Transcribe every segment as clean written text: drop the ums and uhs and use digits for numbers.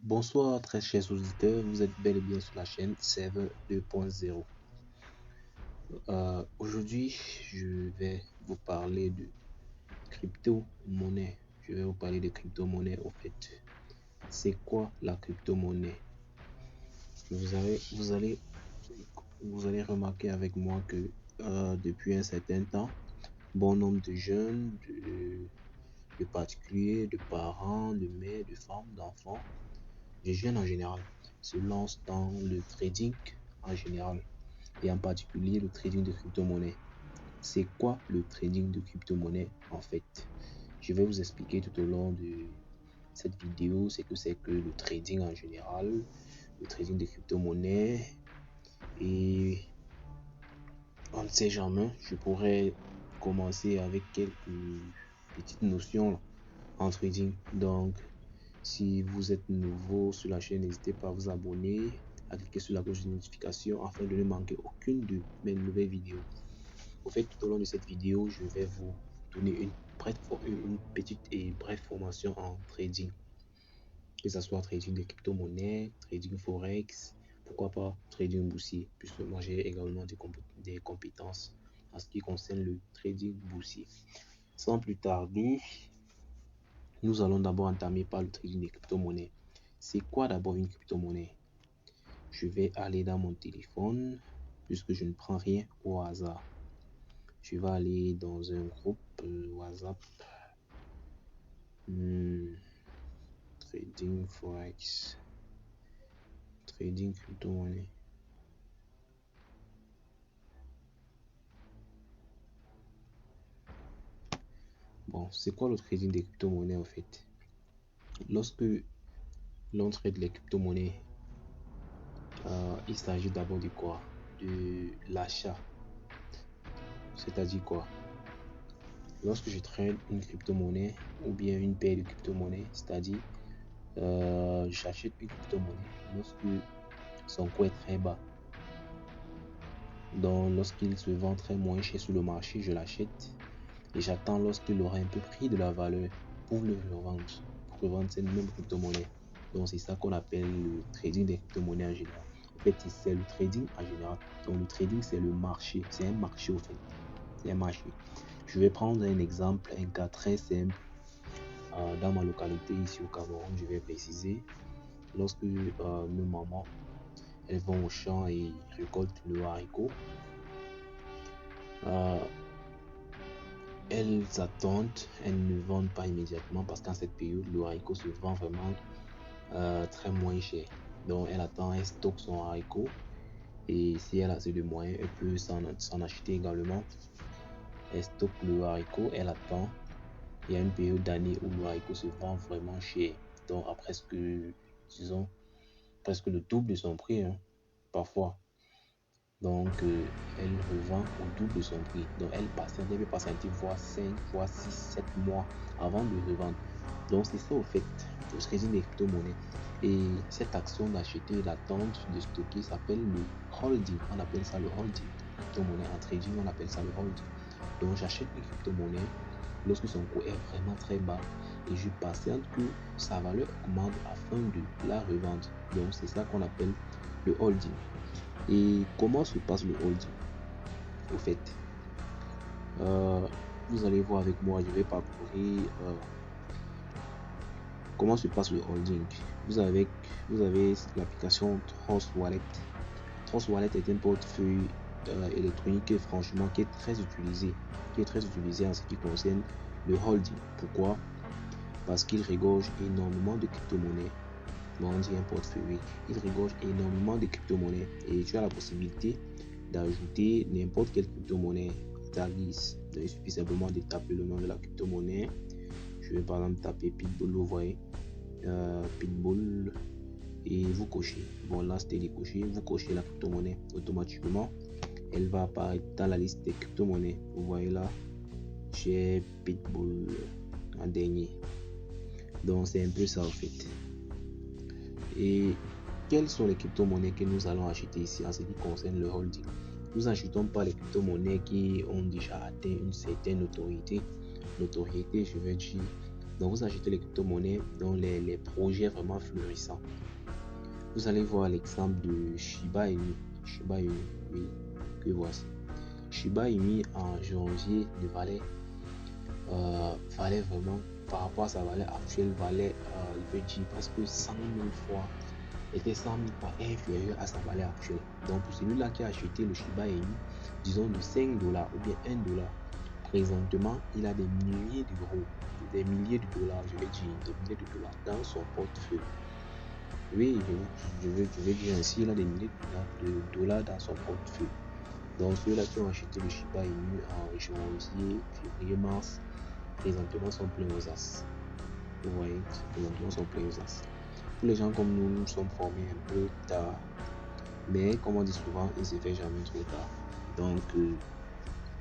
Bonsoir très chers auditeurs, vous êtes bel et bien sur la chaîne Serveur 2.0. Aujourd'hui, je vais vous parler de crypto-monnaie. Au fait. C'est quoi la crypto-monnaie? Vous allez remarquer avec moi que depuis un certain temps, bon nombre de jeunes, de particuliers, de parents, de mères, de femmes, d'enfants, de jeunes en général, se lancent dans le trading en général et en particulier le trading de crypto-monnaie. C'est quoi le trading de crypto-monnaie en fait? Je vais vous expliquer tout au long de cette vidéo ce que c'est que le trading en général, le trading de crypto-monnaie, et en ne sait jamais, je pourrais commencer avec quelques petites notions en trading. Donc, si vous êtes nouveau sur la chaîne, n'hésitez pas à vous abonner, à cliquer sur la cloche de notification afin de ne manquer aucune de mes nouvelles vidéos. Au fait, tout au long de cette vidéo, je vais vous donner une petite et brève formation en trading. Que ce soit trading de crypto-monnaie, trading forex, pourquoi pas trading boursier, puisque moi j'ai également des compétences en ce qui concerne le trading boursier. Sans plus tarder, nous allons d'abord entamer par le trading des crypto-monnaies. C'est quoi d'abord une crypto-monnaie? Je vais aller dans mon téléphone, puisque je ne prends rien au hasard. Je vais aller dans un groupe WhatsApp. Trading forex. Trading crypto-monnaie. Bon, c'est quoi le trading des crypto-monnaies en fait? Lorsque l'on trade les crypto-monnaies, il s'agit d'abord de quoi? De l'achat. C'est-à-dire quoi? Lorsque je trade une crypto-monnaie ou bien une paire de crypto-monnaies, c'est-à-dire j'achète une crypto-monnaie lorsque son coût est très bas. Donc lorsqu'il se vend très moins cher sur le marché, je l'achète et j'attends lorsqu'il aura un peu pris de la valeur pour le revendre, pour revendre cette même crypto-monnaie. Donc c'est ça qu'on appelle le trading des crypto-monnaies en général. En fait, c'est le trading en général. Donc le trading, c'est le marché. C'est un marché au fait. C'est un marché. Je vais prendre un exemple, un cas très simple. Dans ma localité ici au Cameroun, je vais préciser. Lorsque nos mamans, elles vont au champ et récoltent le haricot, elles attendent, elles ne vendent pas immédiatement parce qu'en cette période, le haricot se vend vraiment très moins cher. Donc elle attend, elle stocke son haricot et si elle a assez de moyens, elle peut s'en acheter également. Elle stocke le haricot, elle attend. Il y a une période d'année où le haricot se vend vraiment cher, donc à presque, disons, presque le double de son prix, parfois. Donc elle revend au double de son prix. Donc elle peut patienter voire 5, voire 6, 7 mois avant de revendre. Donc c'est ça au fait, le trading des crypto-monnaies. Et cette action d'acheter, d'attendre, de stocker s'appelle le holding. On appelle ça le holding. Crypto-monnaie en trading, on appelle ça le holding. Donc j'achète une crypto-monnaie lorsque son coût est vraiment très bas et je patiente que sa valeur augmente afin de la revendre. Donc c'est ça qu'on appelle le holding. Et comment se passe le holding? Au fait, vous allez voir avec moi, je vais parcourir comment se passe le holding. Vous avez l'application Trust Wallet. Trust Wallet est un portefeuille électronique franchement qui est très utilisé en ce qui concerne le holding. Pourquoi? Parce qu'il regorge énormément de crypto-monnaies. Bon, on dit un portefeuille, il regorge énormément de crypto-monnaies et tu as la possibilité d'ajouter n'importe quelle crypto-monnaie à ta liste. Donc, il suffit simplement de taper le nom de la crypto-monnaie. Je vais par exemple taper Pitbull, vous voyez, Pitbull, et vous cochez. Bon, là c'était décoché, vous cochez la crypto-monnaie automatiquement. Elle va apparaître dans la liste des crypto-monnaies. Vous voyez là, j'ai Pitbull en dernier. Donc c'est un peu ça en fait. Et quelles sont les crypto-monnaies que nous allons acheter ici en ce qui concerne le holding? Nous n'achetons pas les crypto-monnaies qui ont déjà atteint une certaine notoriété, je veux dire Donc vous achetez les crypto-monnaies dans les projets vraiment florissants. Vous allez voir l'exemple de Shiba Inu. Shiba Inu, oui, que voici. Shiba Inu en janvier ne valait vraiment, par rapport à sa valeur actuelle, valait, je peux dire, presque 100 000 fois, était 100 000 fois inférieur à sa valeur actuelle. Donc pour celui-là qui a acheté le Shiba Inu, disons de 5 dollars ou bien 1 dollar, présentement, il a des milliers d'euros, des milliers de dollars, je vais dire, des milliers de dollars dans son portefeuille. Oui, je vais dire ainsi, il a des milliers de dollars dans son portefeuille. Donc ceux-là qui ont acheté le Shiba Inu en janvier, février, mars, présentement sont pleins aux as. Vous voyez, présentement sont pleins aux as. Pour les gens comme nous, nous sommes formés un peu tard. Mais comme on dit souvent, il ne se fait jamais trop tard. Donc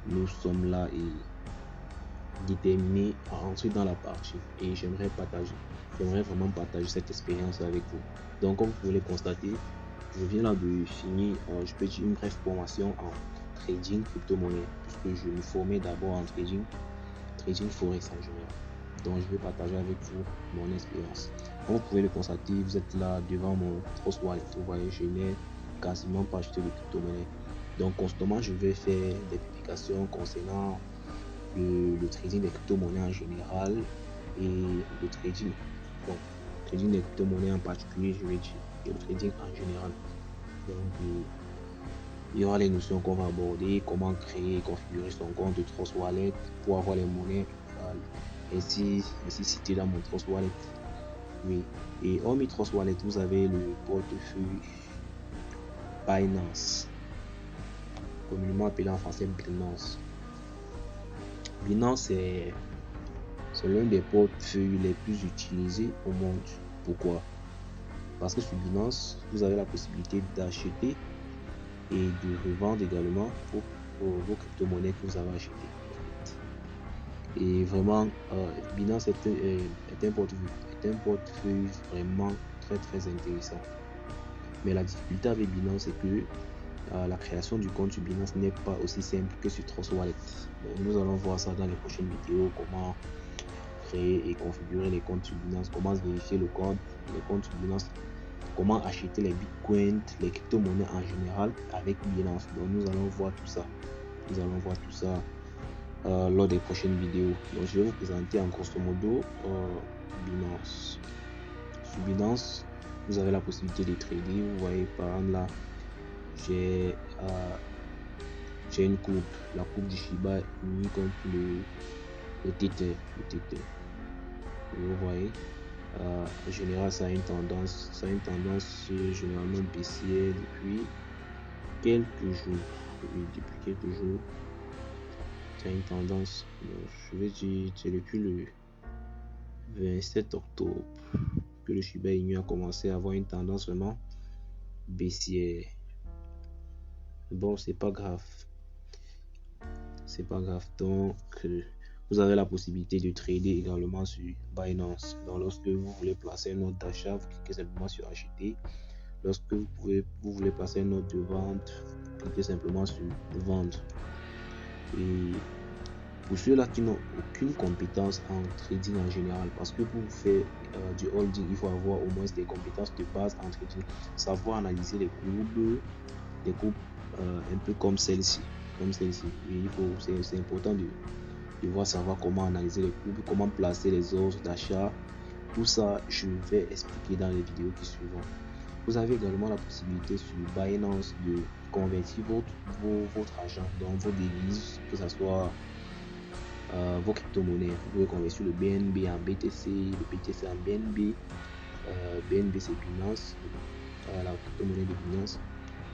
nous sommes là et déterminés à entrer dans la partie. Et j'aimerais vraiment partager cette expérience avec vous. Donc comme vous pouvez le constater, je viens là de finir, je peux dire une brève formation en trading crypto-monnaie, puisque je me formais d'abord en trading forex en général. Donc je vais partager avec vous mon expérience. Comme vous pouvez le constater, vous êtes là devant mon Trust Wallet. Vous voyez, je n'ai quasiment pas acheté de crypto-monnaie. Donc constamment, je vais faire des publications concernant le trading des crypto-monnaies en général et le trading, trading des crypto-monnaies en particulier, je vais dire, et le trading en général. Donc il y aura les notions qu'on va aborder, comment créer et configurer son compte de Trust Wallet pour avoir les monnaies ainsi citées dans mon Trust Wallet. Oui. Et hormis Trust Wallet, vous avez le portefeuille Binance, communément appelé en français Binance. Binance, c'est l'un des portefeuilles les plus utilisés au monde. Pourquoi? Parce que sur Binance, vous avez la possibilité d'acheter et de revendre également vos crypto-monnaies que vous avez achetées. Et vraiment, Binance est un portefeuille vraiment très très intéressant. Mais la difficulté avec Binance, c'est que la création du compte sur Binance n'est pas aussi simple que sur Trust Wallet. Donc, nous allons voir ça dans les prochaines vidéos, comment créer et configurer les comptes sur Binance, comment vérifier les comptes sur Binance, comment acheter les bitcoins, les crypto-monnaies en général avec Binance. Donc nous allons voir tout ça. Lors des prochaines vidéos. Donc je vais vous présenter en grosso modo Binance. Sur Binance, vous avez la possibilité de trader. Vous voyez par exemple là, j'ai une coupe, la coupe du Shiba Inu contre le Tether. Et vous voyez, en général, ça a une tendance généralement baissière depuis quelques jours. Ça a une tendance, je vais dire, c'est depuis le 27 octobre que le Shiba Inu a commencé à avoir une tendance vraiment baissière. Bon, c'est pas grave. Donc, vous avez la possibilité de trader également sur Binance. Donc, lorsque vous voulez placer un ordre d'achat, vous cliquez simplement sur acheter. Lorsque vous voulez placer un ordre de vente, vous cliquez simplement sur vendre. Et pour ceux-là qui n'ont aucune compétence en trading en général, parce que pour faire du holding, il faut avoir au moins des compétences de base en trading, savoir analyser les courbes un peu comme celle-ci. Oui, c'est important de devoir savoir comment analyser les courbes, comment placer les ordres d'achat. Tout ça, je vais expliquer dans les vidéos qui suivront. Vous avez également la possibilité sur Binance de convertir votre argent, donc vos devises, que ce soit vos crypto-monnaies. Vous pouvez convertir le BNB en BTC, le BTC en BNB. BNB c'est Binance, la crypto-monnaie de Binance.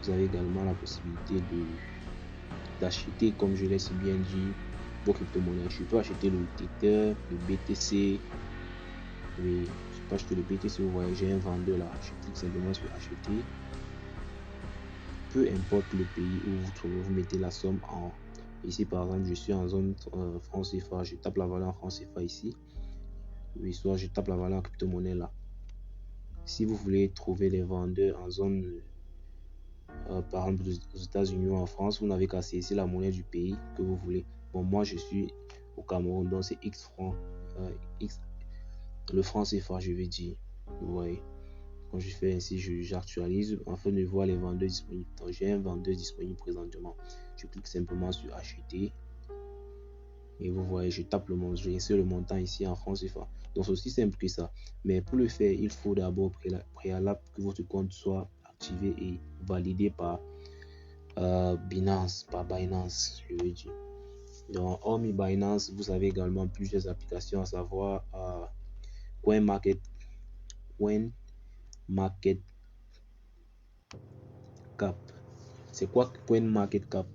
Vous avez également la possibilité d'acheter, comme je l'ai si bien dit, vos crypto-monnaies. Je peux acheter le Tether, le BTC. Oui, je peux acheter le BTC. Vous voyez, j'ai un vendeur là. Je clique simplement sur acheter. Peu importe le pays où vous vous trouvez, vous mettez la somme en. Ici, par exemple, je suis en zone franc CFA. Je tape la valeur en franc CFA ici. Oui, soit je tape la valeur en crypto-monnaie là. Si vous voulez trouver les vendeurs en zone, par exemple, aux États-Unis ou en France, vous n'avez qu'à saisir la monnaie du pays que vous voulez. Bon, moi, je suis au Cameroun, donc c'est X francs. le franc CFA, je vais dire. Vous voyez, quand je fais ainsi, j'actualise afin de voir les vendeurs disponibles. Donc j'ai un vendeur disponible présentement. Je clique simplement sur acheter. Et vous voyez, je tape le montant, j'insère le montant ici en francs CFA. Donc c'est aussi simple que ça. Mais pour le faire, il faut d'abord préalable que votre compte soit activé et validé par Binance, je veux dire. Donc, hormis Binance, vous avez également plusieurs applications, à savoir CoinMarketCap. C'est quoi CoinMarketCap?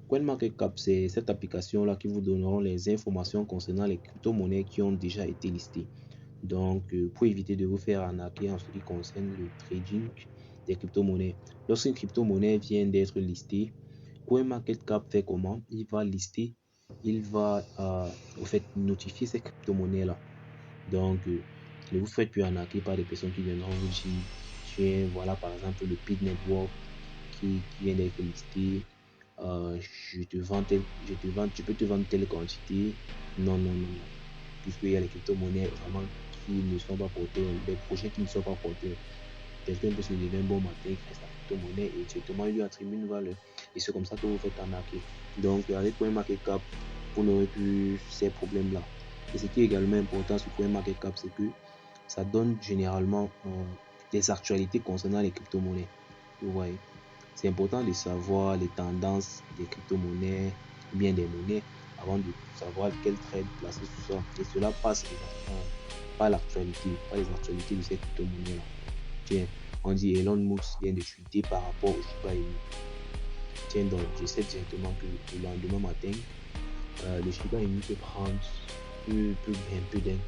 CoinMarketCap, c'est cette application-là qui vous donneront les informations concernant les crypto-monnaies qui ont déjà été listées. Donc, pour éviter de vous faire arnaquer en ce qui concerne le trading des crypto-monnaies. Lorsqu'une crypto-monnaie vient d'être listée, CoinMarketCap fait comment? Il va au fait notifier ces crypto-monnaies-là. Donc, ne vous faites plus arnaquer par des personnes qui viendront vous dire, tiens, voilà par exemple le Pig Network qui vient d'être listé, je peux te vendre telle quantité. Non, puisqu'il y a les crypto-monnaies vraiment qui ne sont pas portées, des projets qui ne sont pas portés. Quelqu'un peut se lever un bon matin, il crée sa crypto-monnaie et directement il lui attribue une valeur. Et c'est comme ça que vous faites arnaquer. Donc avec CoinMarketCap, vous n'aurez plus ces problèmes-là. Et ce qui est également important sur CoinMarketCap, c'est que ça donne généralement des actualités concernant les crypto-monnaies. Vous voyez, c'est important de savoir les tendances des crypto-monnaies ou bien des monnaies avant de savoir quel trade placer sur ça. Et cela passe par l'actualité, par les actualités de ces crypto-monnaies-là. Tiens, on dit Elon Musk vient de tweeter par rapport au Shiba Inu. Tiens, donc je sais directement que le lendemain matin, le Shiba Inu peut prendre un peu d'un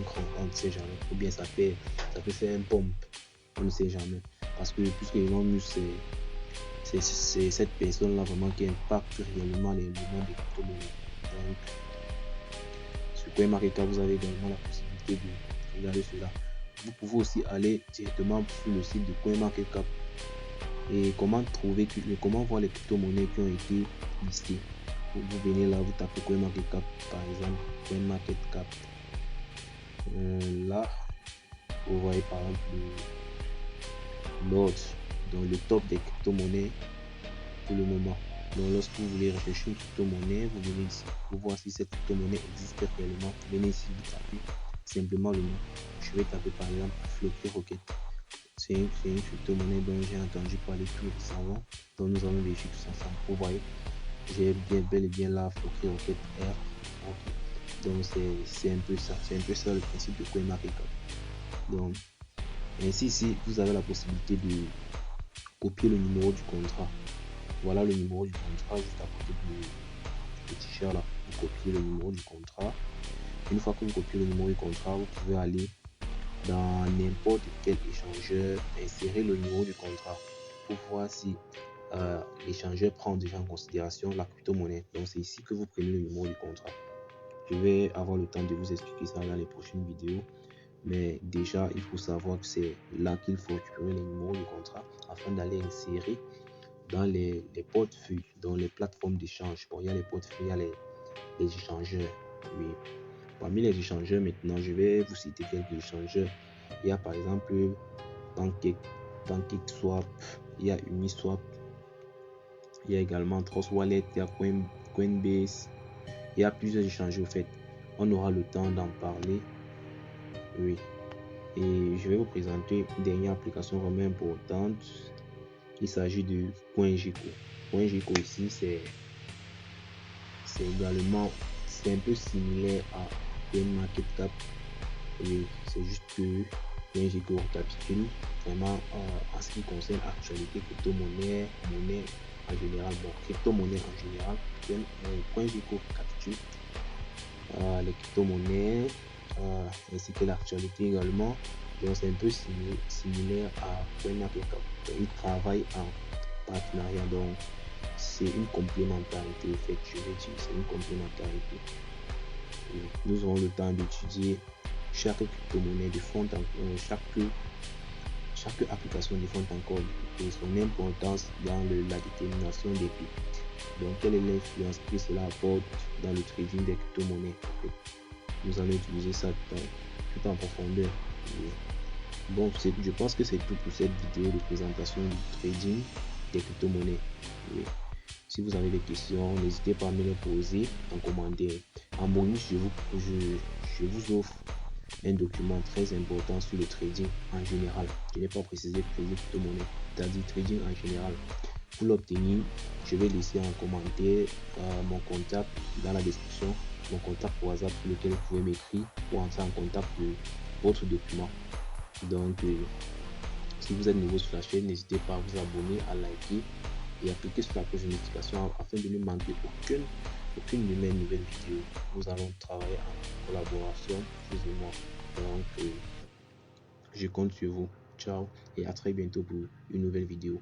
cran, on ne sait jamais. Ou bien ça peut faire un pompe, on ne sait jamais. Parce que puisque Elon Musk, c'est cette personne-là vraiment qui impacte réellement les mouvements des crypto-monnaies. Donc, sur CoinMarketCap, vous avez également la possibilité de regarder cela. Vous pouvez aussi aller directement sur le site de CoinMarketCap et comment voir les crypto-monnaies qui ont été listées. Vous venez là, vous tapez CoinMarketCap par exemple, CoinMarketCap. Là, vous voyez par exemple l'ordre, dans le top des crypto-monnaies pour le moment. Donc lorsque vous voulez rechercher une crypto-monnaie, vous venez ici pour voir si cette crypto-monnaie existe réellement. Vous venez ici, vous tapez simplement le nom. Je vais taper par exemple Floki Rocket. C'est une crypto-monnaie dont j'ai entendu parler tout récemment. Donc nous allons vérifier tous ensemble. Vous voyez, j'ai bel et bien là Floki Rocket R. Okay. Donc c'est un peu ça le principe de CoinMarketCap. Donc ainsi ici, vous avez la possibilité de copier le numéro du contrat. Voilà le numéro du contrat juste à côté du t-shirt là. Vous copiez le numéro du contrat. Une fois que vous copiez le numéro du contrat, vous pouvez aller dans n'importe quel échangeur, insérer le numéro du contrat pour voir si l'échangeur prend déjà en considération la crypto-monnaie. Donc c'est ici que vous prenez le numéro du contrat. Je vais avoir le temps de vous expliquer ça dans les prochaines vidéos. Mais déjà, il faut savoir que c'est là qu'il faut récupérer les numéros du contrat afin d'aller insérer dans les portefeuilles, dans les plateformes d'échange. Bon, il y a les portefeuilles, il y a les échangeurs. Oui. Parmi les échangeurs, maintenant, je vais vous citer quelques échangeurs. Il y a par exemple PancakeSwap, il y a Uniswap, il y a également Trust Wallet, il y a Coinbase. Il y a plusieurs échangeurs au fait. On aura le temps d'en parler. Oui. Et je vais vous présenter une dernière application vraiment importante. Il s'agit de CoinGecko. CoinGecko ici, c'est également, c'est un peu similaire à CoinMarketCap. Et c'est juste que CoinGecko récapitule vraiment en ce qui concerne l'actualité crypto-monnaie, monnaie en général. Bon, crypto-monnaie en général. CoinGecko récapitule les crypto-monnaies ainsi que l'actualité également. Donc c'est un peu similaire à CoinMarketCap. Ils travaillent en partenariat, donc c'est une complémentarité. En fait, je vais dire c'est une complémentarité. Et nous aurons le temps d'étudier chaque crypto-monnaie de fond en chaque application de fond en comble et son importance dans la détermination des prix. Donc quelle est l'influence que cela apporte dans le trading des crypto-monnaies? Nous allons utiliser ça tout en profondeur. Et bon, je pense que c'est tout pour cette vidéo de présentation du trading des crypto-monnaies. Et si vous avez des questions, n'hésitez pas à me les poser en commentaire. En bonus, je vous offre un document très important sur le trading en général. Je n'ai pas précisé trading crypto-monnaie, c'est-à-dire trading en général. Pour l'obtenir, je vais laisser en commentaire mon contact dans la description, mon contact WhatsApp pour lequel vous pouvez m'écrire pour entrer en contact pour votre document. Donc, si vous êtes nouveau sur la chaîne, n'hésitez pas à vous abonner, à liker et à cliquer sur la cloche de notification afin de ne manquer aucune de mes nouvelles vidéos. Nous allons travailler en collaboration, plus ou moins. Donc, je compte sur vous. Ciao et à très bientôt pour une nouvelle vidéo.